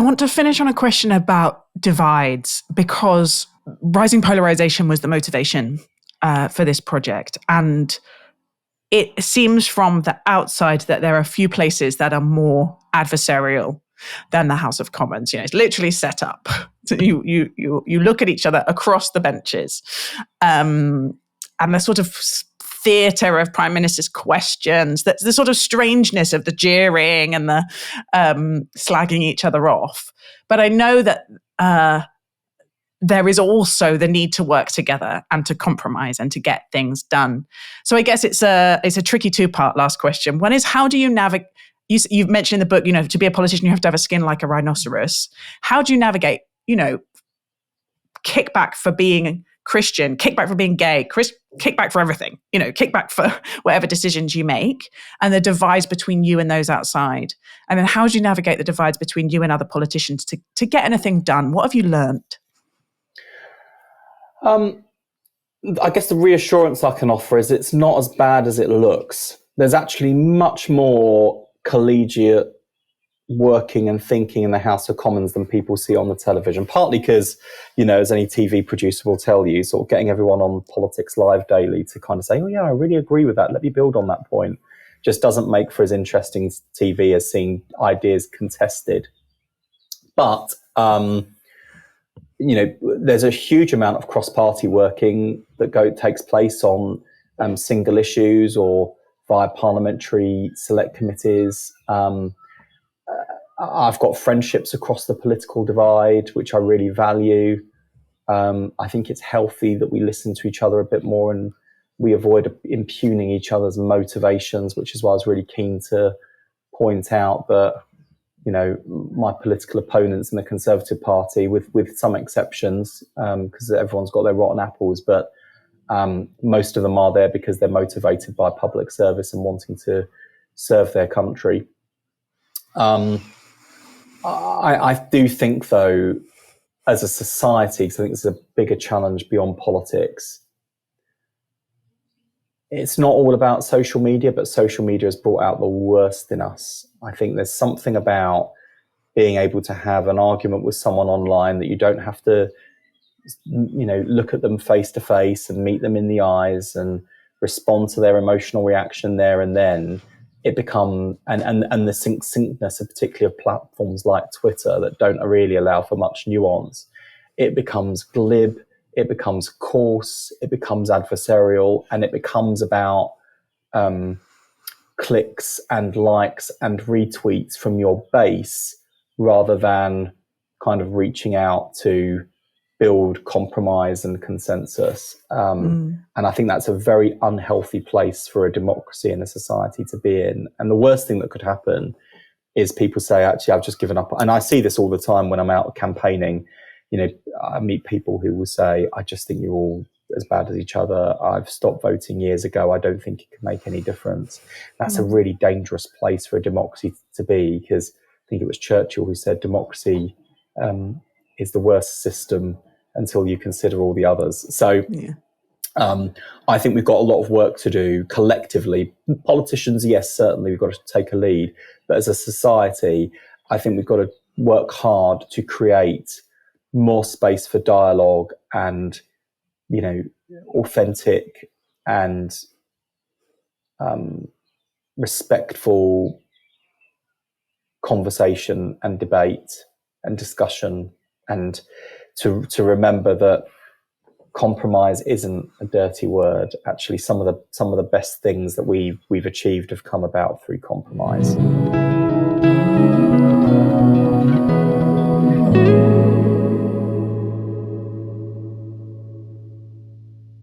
want to finish on a question about divides, because rising polarization was the motivation for this project. And it seems from the outside that there are a few places that are more adversarial than the House of Commons. It's literally set up. So you look at each other across the benches, and the sort of theatre of Prime Minister's questions, that's the sort of strangeness of the jeering and the slagging each other off. But I know that there is also the need to work together and to compromise and to get things done. So I guess it's a tricky two-part last question. One is, how do you navigate? You've mentioned in the book, to be a politician, you have to have a skin like a rhinoceros. How do you navigate, kickback for being Christian, kickback for being gay, kickback for everything, kickback for whatever decisions you make, and the divides between you and those outside? And then how do you navigate the divides between you and other politicians to get anything done? What have you learned? I guess the reassurance I can offer is it's not as bad as it looks. There's actually much more collegiate working and thinking in the House of Commons than people see on the television, partly because, as any TV producer will tell you, sort of getting everyone on Politics Live daily to kind of say, oh yeah, I really agree with that, let me build on that point, just doesn't make for as interesting TV as seeing ideas contested. But there's a huge amount of cross-party working that takes place on single issues or via parliamentary select committees. I've got friendships across the political divide, which I really value. I think it's healthy that we listen to each other a bit more and we avoid impugning each other's motivations, which is why I was really keen to point out that, my political opponents in the Conservative Party, with some exceptions, because everyone's got their rotten apples, but most of them are there because they're motivated by public service and wanting to serve their country. I do think, though, as a society, because I think this is a bigger challenge beyond politics, it's not all about social media, but social media has brought out the worst in us. I think there's something about being able to have an argument with someone online that you don't have to, look at them face to face and meet them in the eyes and respond to their emotional reaction there and then. It becomes, and the succinctness of particular platforms like Twitter that don't really allow for much nuance, it becomes glib, it becomes coarse, it becomes adversarial, and it becomes about clicks and likes and retweets from your base rather than kind of reaching out to build compromise and consensus. And I think that's a very unhealthy place for a democracy and a society to be in. And the worst thing that could happen is people say, actually, I've just given up. And I see this all the time when I'm out campaigning. I meet people who will say, I just think you're all as bad as each other. I've stopped voting years ago. I don't think it can make any difference. That's a really dangerous place for a democracy to be, because I think it was Churchill who said democracy is the worst system until you consider all the others. So I think we've got a lot of work to do collectively. Politicians, yes, certainly we've got to take a lead. But as a society, I think we've got to work hard to create more space for dialogue and, authentic and respectful conversation and debate and discussion, and to remember that compromise isn't a dirty word. Actually, some of the best things that we've achieved have come about through compromise.